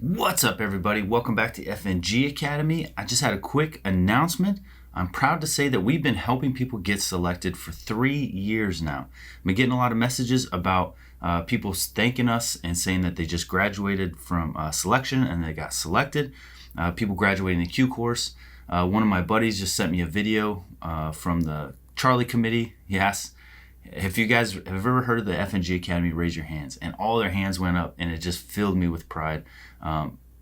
What's up, everybody? Welcome back to FNG Academy. I just had a quick announcement. I'm proud to say that we've been helping people get selected for 3 years now. I've been getting a lot of messages about people thanking us and saying that they just graduated from selection and they got selected. People graduating the Q course. One of my buddies just sent me a video from the Charlie committee. He asked, if you guys have ever heard of the FNG Academy, raise your hands. And all their hands went up, and it just filled me with pride.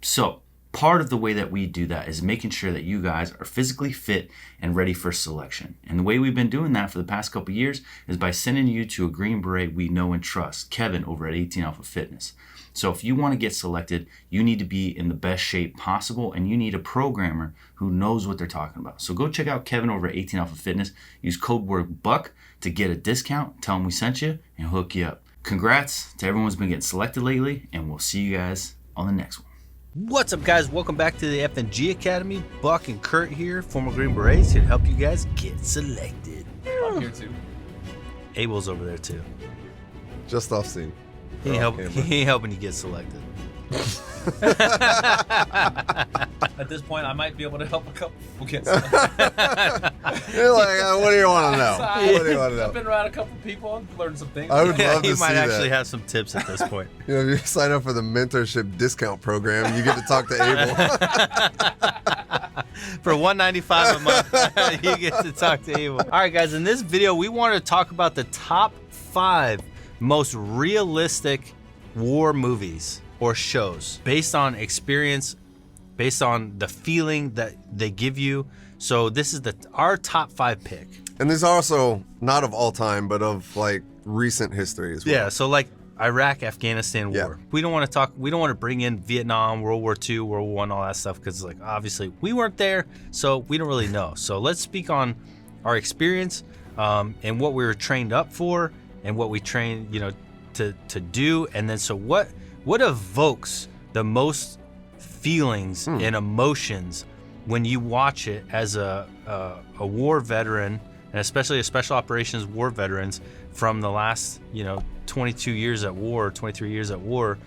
So part of the way that we do that is making sure that you guys are physically fit and ready for selection. And the way we've been doing that for the past couple of years is by sending you to a Green Beret we know and trust, Kevin over at 18 Alpha Fitness. So if you want to get selected, you need to be in the best shape possible, and you need a programmer who knows what they're talking about. So go check out Kevin over at 18 Alpha Fitness. Use code word BUCK to get a discount. Tell him we sent you and hook you up. Congrats to everyone who's been getting selected lately, and we'll see you guys on the next one. What's up, guys? Welcome back to the FNG Academy. Buck and Kurt here, former Green Berets, here to help you guys get selected. I'm here too. Abel's over there too. Just off scene. He ain't helping you get selected. At this point, I might be able to help a couple people get selected. You're like, what do you want to know? What do you want to I've know? been around a couple people and learned some things. I would love He to might see actually that. have some tips at this point. You know, if you sign up for the mentorship discount program, you get to talk to Abel. For $195 a month, you get to talk to Abel. All right, guys, in this video, we want to talk about the top 5 most realistic war movies or shows based on experience, based on the feeling that they give you. So this is our top 5 pick. And these are also not of all time, but of like recent history as well. Yeah, so like Iraq, Afghanistan war. Yeah. We don't want to bring in Vietnam, World War II, World War I, all that stuff, because like obviously we weren't there, so we don't really know. So let's speak on our experience and what we were trained up for and what we trained, to do. And then so what evokes the most feelings and emotions when you watch it as a war veteran, and especially a special operations war veterans from the last 22 years at war, 23 years at war.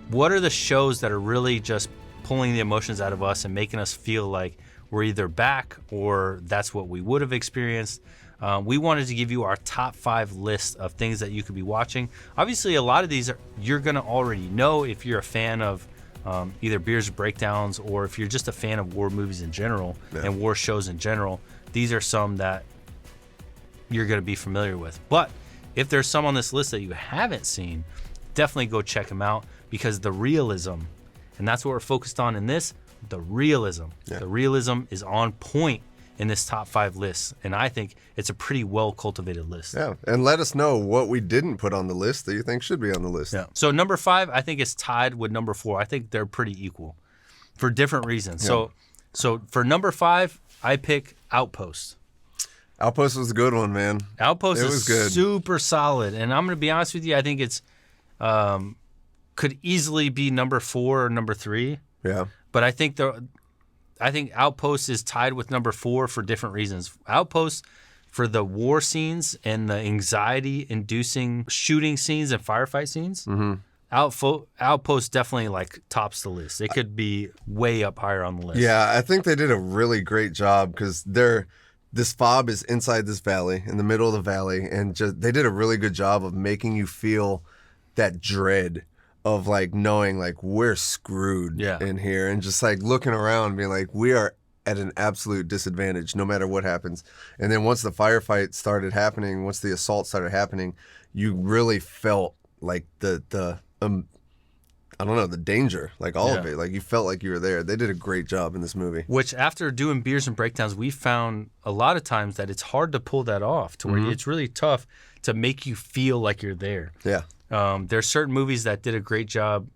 What are the shows that are really just pulling the emotions out of us and making us feel like we're either back or that's what we would have experienced? We wanted to give you our top 5 list of things that you could be watching. Obviously, a lot of these you're going to already know if you're a fan of either Beers Breakdowns or if you're just a fan of war movies in general and war shows in general. These are some that you're going to be familiar with. But if there's some on this list that you haven't seen, definitely go check them out, because the realism, and that's what we're focused on in this, the realism. Yeah. The realism is on point in this top 5 list, and I think it's a pretty well cultivated list. Yeah, and let us know what we didn't put on the list that you think should be on the list. Yeah. So number 5, I think it's tied with number 4. I think they're pretty equal for different reasons. Yeah. So for number 5, I pick Outpost. Outpost was a good one, man. Outpost is good. Super solid, and I'm going to be honest with you. I think it's could easily be number 4 or number 3. Yeah, but I think Outpost is tied with number 4 for different reasons. Outpost for the war scenes and the anxiety-inducing shooting scenes and firefight scenes. Mm-hmm. Outpost definitely like tops the list. It could be way up higher on the list. Yeah, I think they did a really great job, because this fob is inside this valley, in the middle of the valley, and they did a really good job of making you feel that dread of like knowing like we're screwed in here, and just like looking around being like, we are at an absolute disadvantage no matter what happens. And then once the firefight started happening, once the assault started happening, you really felt like the danger, like all of it. Like you felt like you were there. They did a great job in this movie. Which, after doing Beers and Breakdowns, we found a lot of times that it's hard to pull that off, to where it's really tough to make you feel like you're there. Yeah. There's certain movies that did a great job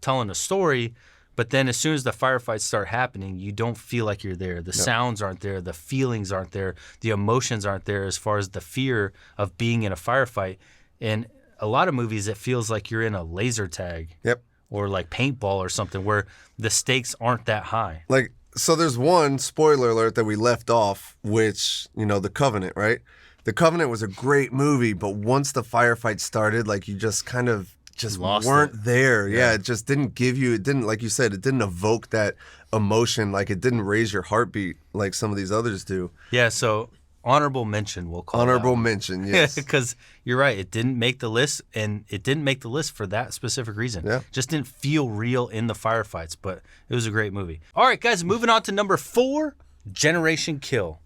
telling a story, but then as soon as the firefights start happening, you don't feel like you're there. The sounds aren't there. The feelings aren't there. The emotions aren't there, as far as the fear of being in a firefight. And a lot of movies, it feels like you're in a laser tag. Yep. Or like paintball or something, where the stakes aren't that high. Like, so there's one spoiler alert that we left off, which, The Covenant, right? The Covenant was a great movie, but once the firefight started, like you just kind of just Lost weren't it. there. Yeah, it just didn't give you. It didn't, like you said, it didn't evoke that emotion. Like it didn't raise your heartbeat like some of these others do. Yeah, so honorable mention, we'll call Honorable mention, yes. Because you're right, it didn't make the list, and it didn't make the list for that specific reason. Yeah. Just didn't feel real in the firefights, but it was a great movie. All right, guys, moving on to number 4, Generation Kill.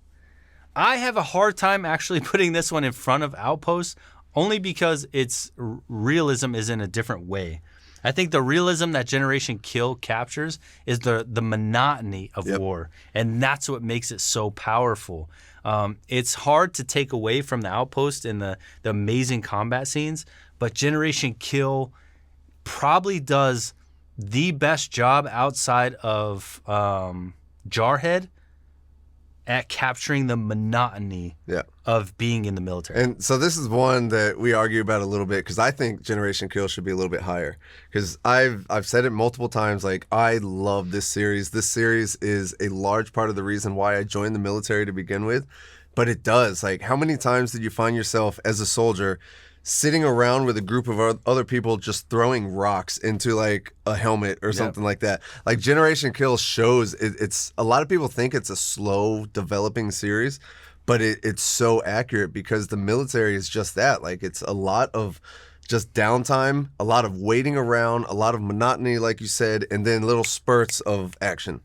I have a hard time actually putting this one in front of Outpost, only because its realism is in a different way. I think the realism that Generation Kill captures is the monotony of war, and that's what makes it so powerful. It's hard to take away from the Outpost and the amazing combat scenes, but Generation Kill probably does the best job outside of Jarhead at capturing the monotony of being in the military. And so this is one that we argue about a little bit, because I think Generation Kill should be a little bit higher. Because I've said it multiple times, like, I love this series. This series is a large part of the reason why I joined the military to begin with. But it does. Like, how many times did you find yourself as a soldier sitting around with a group of other people just throwing rocks into like a helmet or something like that? Like Generation Kill shows it's a lot of people think it's a slow developing series, but it's so accurate, because the military is just that. Like, it's a lot of just downtime, a lot of waiting around, a lot of monotony, like you said, and then little spurts of action.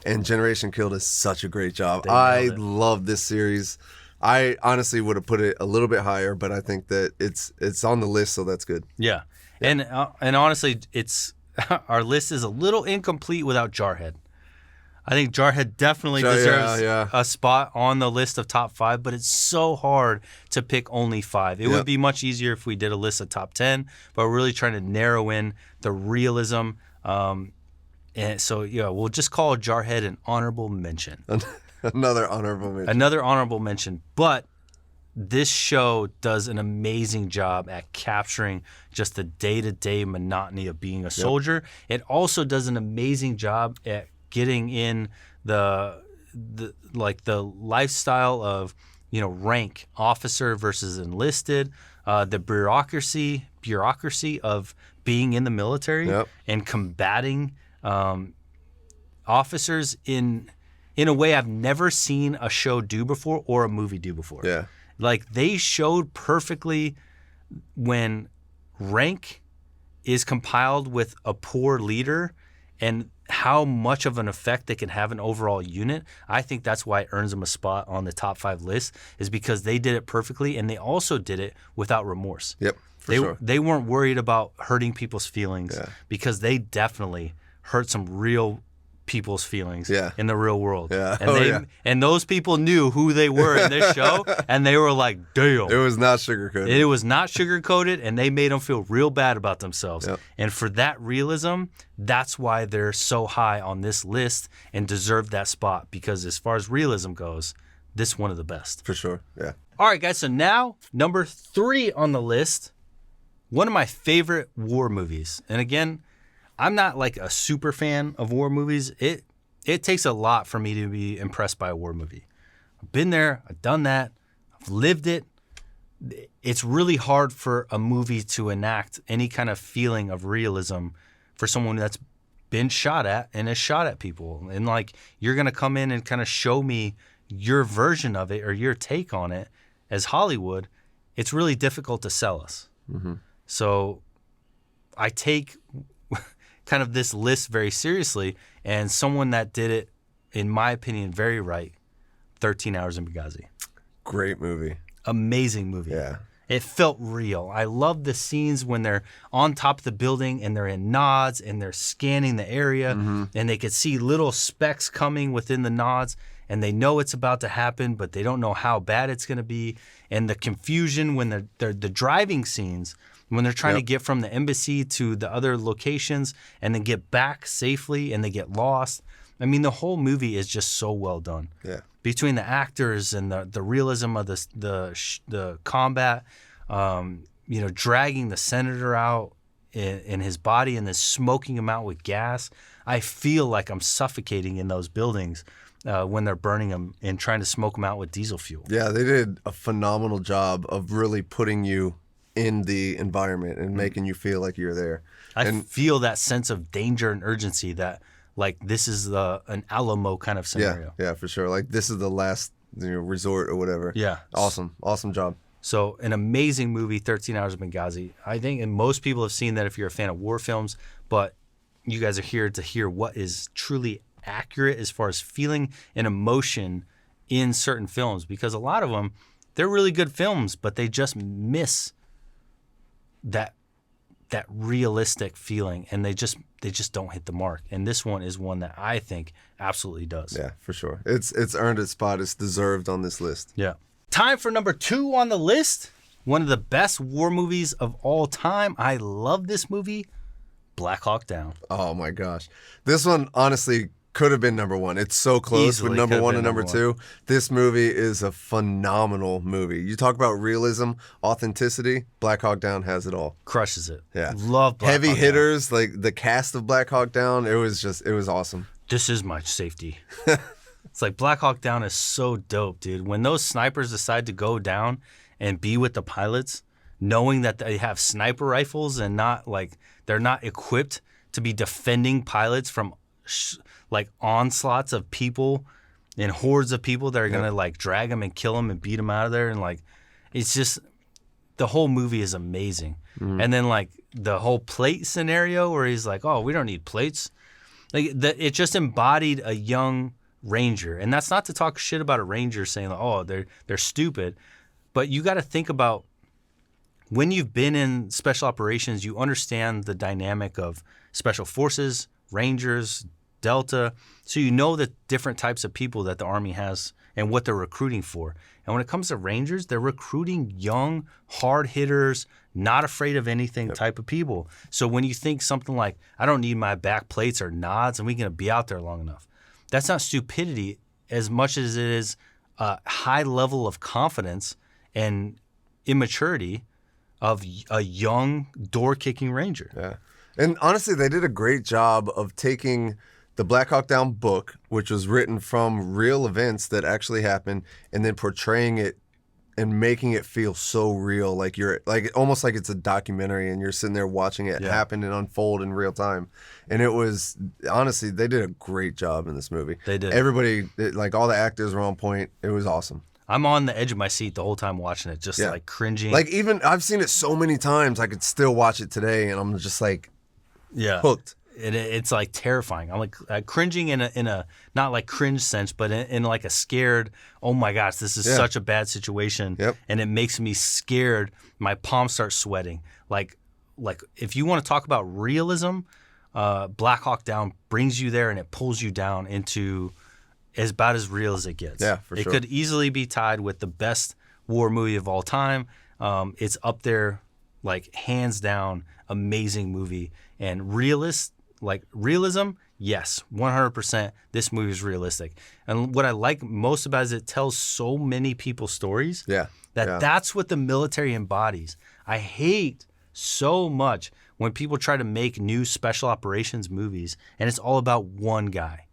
And Generation Kill does such a great job. I love this series. I honestly would have put it a little bit higher, but I think that it's on the list, so that's good. Yeah. And honestly, it's our list is a little incomplete without Jarhead. I think Jarhead definitely deserves a spot on the list of top 5, but it's so hard to pick only 5. It would be much easier if we did a list of top 10, but we're really trying to narrow in the realism. And so, we'll just call Jarhead an honorable mention. Another honorable mention. Another honorable mention. But this show does an amazing job at capturing just the day-to-day monotony of being a soldier. It also does an amazing job at getting in the lifestyle of, rank, officer versus enlisted, the bureaucracy of being in the military and combating officers in a way I've never seen a show do before or a movie do before. Yeah. Like, they showed perfectly when rank is compiled with a poor leader and how much of an effect they can have an overall unit. I think that's why it earns them a spot on the top 5 list, is because they did it perfectly, and they also did it without remorse. Yep, for sure. They weren't worried about hurting people's feelings because they definitely hurt some real people's feelings in the real world. Yeah. And and those people knew who they were in this show, and they were like, damn. It was not sugarcoated. It was not sugarcoated, and they made them feel real bad about themselves. Yep. And for that realism, that's why they're so high on this list and deserve that spot, because as far as realism goes, this is one of the best. For sure, yeah. All right, guys, so now number 3 on the list, one of my favorite war movies. And again, I'm not like a super fan of war movies. It takes a lot for me to be impressed by a war movie. I've been there, I've done that, I've lived it. It's really hard for a movie to enact any kind of feeling of realism for someone that's been shot at and has shot at people. And like, you're gonna come in and kind of show me your version of it or your take on it as Hollywood. It's really difficult to sell us. Mm-hmm. So I take kind of this list very seriously, and someone that did it, in my opinion, very right, 13 Hours in Benghazi. Great movie. Amazing movie. Yeah. It felt real. I love the scenes when they're on top of the building and they're in nods and they're scanning the area, and they could see little specks coming within the nods, and they know it's about to happen, but they don't know how bad it's going to be. And the confusion when they're the driving scenes, when they're trying to get from the embassy to the other locations and then get back safely and they get lost. I mean, the whole movie is just so well done. Yeah. Between the actors and the realism of the combat, dragging the senator out in his body and then smoking him out with gas. I feel like I'm suffocating in those buildings when they're burning them and trying to smoke them out with diesel fuel. Yeah, they did a phenomenal job of really putting you in the environment and making you feel like you're there. I feel that sense of danger and urgency that like this is an Alamo kind of scenario. Yeah, for sure. Like this is the last resort or whatever. Yeah. Awesome job. So an amazing movie, 13 Hours of Benghazi. I think, and most people have seen that if you're a fan of war films, but you guys are here to hear what is truly accurate as far as feeling and emotion in certain films, because a lot of them, they're really good films, but they just miss that realistic feeling, and they just don't hit the mark. And this one is one that I think absolutely does. Yeah, for sure. It's earned its spot. It's deserved on this list. Yeah. Time for number 2 on the list. One of the best war movies of all time. I love this movie, Black Hawk Down. Oh my gosh. This one honestly could have been number 1. It's so close Easily with number 1 been and number number 2. This movie is a phenomenal movie. You talk about realism, authenticity, Black Hawk Down has it all. Crushes it. Yeah. Love Black Heavy Hawk hitters, like the cast of Black Hawk Down, it was awesome. Down. This is my safety. It's like Black Hawk Down is so dope, dude. When those snipers decide to go down and be with the pilots, knowing that they have sniper rifles and not like they're not equipped to be defending pilots from like onslaughts of people and hordes of people that are gonna like drag them and kill them and beat them out of there, and like it's just the whole movie is amazing. And then like the whole plate scenario where he's like, oh, we don't need plates. Like it just embodied a young ranger, and that's not to talk shit about a ranger saying like, oh, they're stupid, but you got to think about when you've been in special operations, you understand the dynamic of special forces, rangers, Delta, so you know the different types of people that the Army has and what they're recruiting for. And when it comes to Rangers, they're recruiting young, hard hitters, not afraid of anything type of people. So when you think something like, I don't need my back plates or nods and we're going to be out there long enough, that's not stupidity as much as it is a high level of confidence and immaturity of a young, door-kicking Ranger. Yeah. And honestly, they did a great job of taking the Black Hawk Down book, which was written from real events that actually happened, and then portraying it and making it feel so real, like you're like almost like it's a documentary and you're sitting there watching it happen and unfold in real time. And it was honestly, they did a great job in this movie. They did. Everybody, like all the actors were on point. It was awesome. I'm on the edge of my seat the whole time watching it, just like cringing. Like even I've seen it so many times, I could still watch it today, and I'm just like hooked. It's like terrifying. I'm like cringing in a not like cringe sense, but in like a scared, oh my gosh, this is such a bad situation. And it makes me scared. My palms start sweating. Like if you want to talk about realism, Black Hawk Down brings you there and it pulls you down into about as real as it gets. Yeah, for sure. It could easily be tied with the best war movie of all time. It's up there, like hands down, amazing movie. And realism, yes, 100%. This movie is realistic. And what I like most about it is it tells so many people's stories. That's what the military embodies. I hate so much when people try to make new special operations movies and it's all about one guy.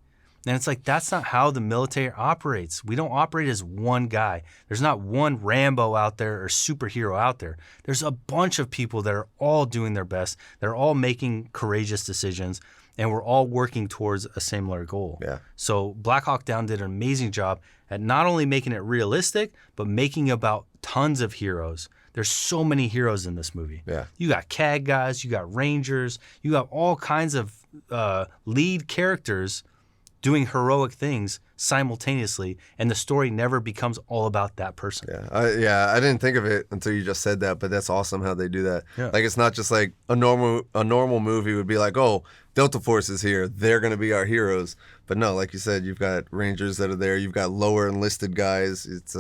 And it's like, that's not how the military operates. We don't operate as one guy. There's not one Rambo out there or superhero out there. There's a bunch of people that are all doing their best. They're all making courageous decisions, and we're all working towards a similar goal. So Black Hawk Down did an amazing job at not only making it realistic, but making about tons of heroes. There's so many heroes in this movie. You got CAG guys, you got Rangers, you got all kinds of lead characters doing heroic things simultaneously, and the story never becomes all about that person. I didn't think of it until you just said that, but that's awesome how they do that. Like it's not just like a normal movie would be like, oh, Delta Force is here, they're going to be our heroes. But no, like you said, you've got Rangers that are there, you've got lower enlisted guys. It's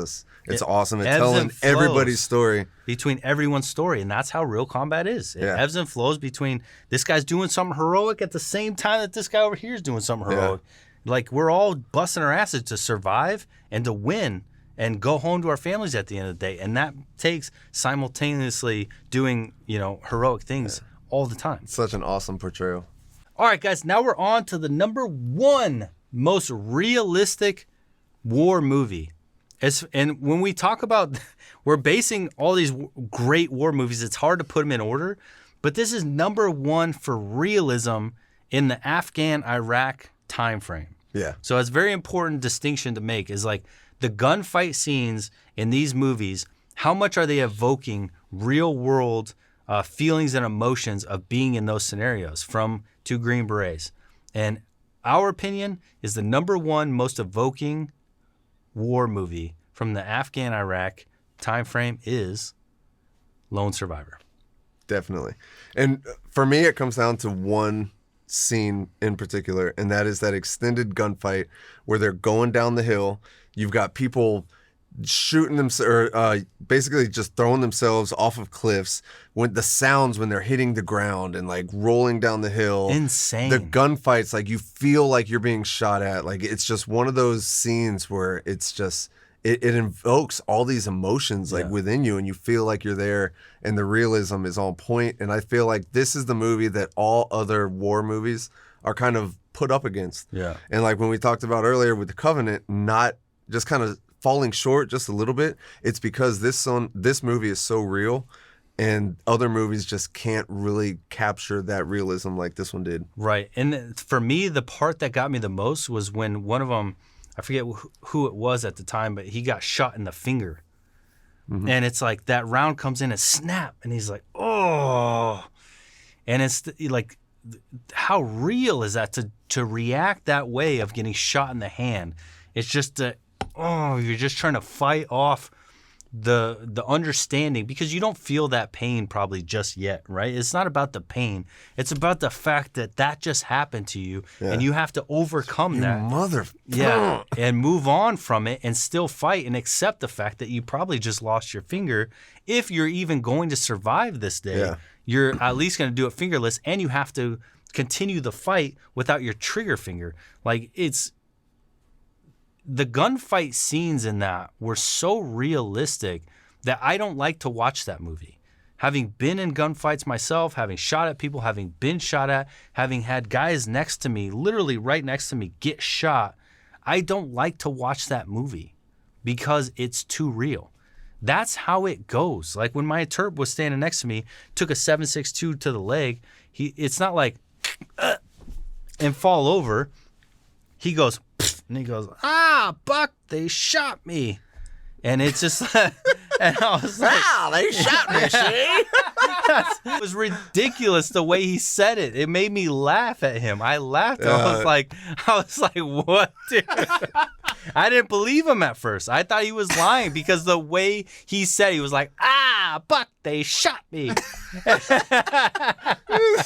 awesome. It's telling everybody's story. Between everyone's story, and that's how real combat is. It ebbs and flows between this guy's doing something heroic at the same time that this guy over here is doing something heroic. Like we're all busting our asses to survive and to win and go home to our families at the end of the day. And that takes simultaneously doing, heroic things all the time. It's such an awesome portrayal. All right, guys, now we're on to the number 1 most realistic war movie. And when we talk about, we're basing all these great war movies, it's hard to put them in order, but this is number one for realism in the Afghan-Iraq time frame. Yeah. So it's a very important distinction to make is like the gunfight scenes in these movies, how much are they evoking real world feelings and emotions of being in those scenarios from Two Green Berets? And our opinion is the number one most evoking war movie from the Afghan-Iraq time frame is Lone Survivor. Definitely. And for me, it comes down to one scene in particular, and that is that extended gunfight where they're going down the hill. You've got people shooting them, or basically just throwing themselves off of cliffs. When the sounds when they're hitting the ground and like rolling down the hill, Insane. The gunfights, like you feel like you're being shot at. Like it's just one of those scenes where it's just it invokes all these emotions like within you, and you feel like you're there, and the realism is on point. And I feel like this is the movie that all other war movies are kind of put up against. Yeah. And like when we talked about earlier with The Covenant, not just kind of falling short just a little bit, it's because this movie is so real, and other movies just can't really capture that realism like this one did. Right. And for me, the part that got me the most was when one of them, I forget who it was at the time, but he got shot in the finger. Mm-hmm. And it's like that round comes in and snap, and he's like, oh. And it's like, how real is that to react that way of getting shot in the hand? It's just you're just trying to fight off the understanding, because you don't feel that pain probably just yet, right? It's not about the pain. It's about the fact that just happened to you, and you have to overcome that. Yeah, and move on from it and still fight and accept the fact that you probably just lost your finger. If you're even going to survive this day, you're at least going to do it fingerless, and you have to continue the fight without your trigger finger. Like, it's the gunfight scenes in that were so realistic that I don't like to watch that movie. Having been in gunfights myself, having shot at people, having been shot at, having had guys next to me, literally right next to me, get shot, I don't like to watch that movie because it's too real. That's how it goes. Like when my interp was standing next to me, took a 7.62 to the leg, it's not like and fall over. He goes, and he goes, Buck, they shot me. And it's just, and I was like, they shot me, see? It was ridiculous the way he said it. It made me laugh at him. I laughed. I was like, what, dude? I didn't believe him at first. I thought he was lying because the way he said it, he was like, Buck, they shot me. It's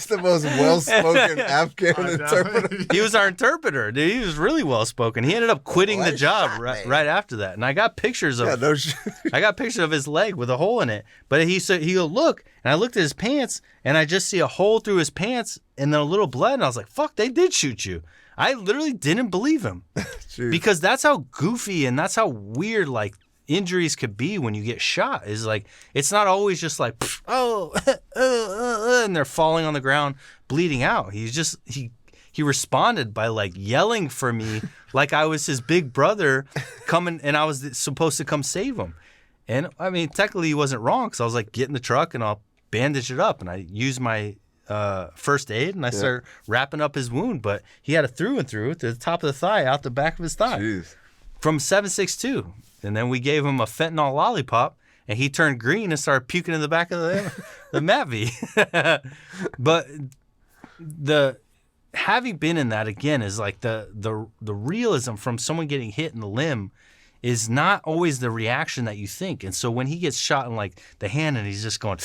the most well-spoken Afghan interpreter. He was our interpreter. Dude, he was really well-spoken. He ended up quitting the job right after that. And I got pictures of I got pictures of his leg with a hole in it. But he'll look, and I looked at his pants, and I just see a hole through his pants and then a little blood, and I was like, fuck, they did shoot you. I literally didn't believe him. Because that's how goofy and that's how weird like injuries could be when you get shot. Is like, it's not always just like, and they're falling on the ground bleeding out. He responded by like yelling for me like I was his big brother coming, and I was supposed to come save him. And I mean, technically he wasn't wrong, because I was like, get in the truck and I'll bandage it up. And I used my first aid, and I started wrapping up his wound. But he had a through and through to the top of the thigh, out the back of his thigh. Jeez. From 7.62. And then we gave him a fentanyl lollipop, and he turned green and started puking in the back of the Matvey. But having been in that, again, is like the realism from someone getting hit in the limb is not always the reaction that you think. And so when he gets shot in like the hand and he's just going,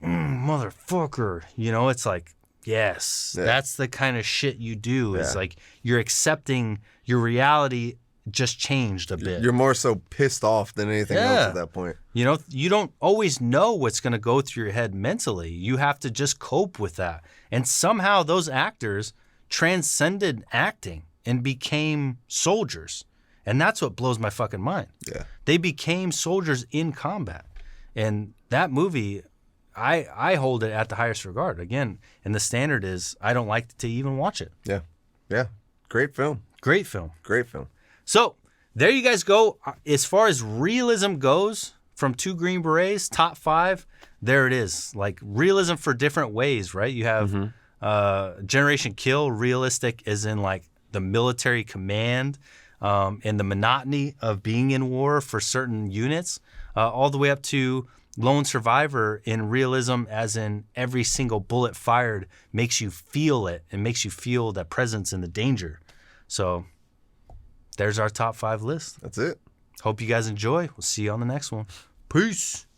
motherfucker, it's like, yes, that's the kind of shit you do. It's like you're accepting your reality just changed a bit. You're more so pissed off than anything else at that point. You don't always know what's going to go through your head mentally. You have to just cope with that. And somehow those actors transcended acting and became soldiers. And that's what blows my fucking mind. Yeah. They became soldiers in combat. And that movie, I hold it at the highest regard. Again, and the standard is I don't like to even watch it. Yeah. Yeah. Great film. Great film. Great film. So there you guys go. As far as realism goes, from 2 Green Berets, top 5, there it is. Like realism for different ways, right? You have Generation Kill, realistic as in like the military command and the monotony of being in war for certain units, all the way up to Lone Survivor in realism as in every single bullet fired makes you feel it and makes you feel that presence and the danger. So there's our top 5 list. That's it. Hope you guys enjoy. We'll see you on the next one. Peace.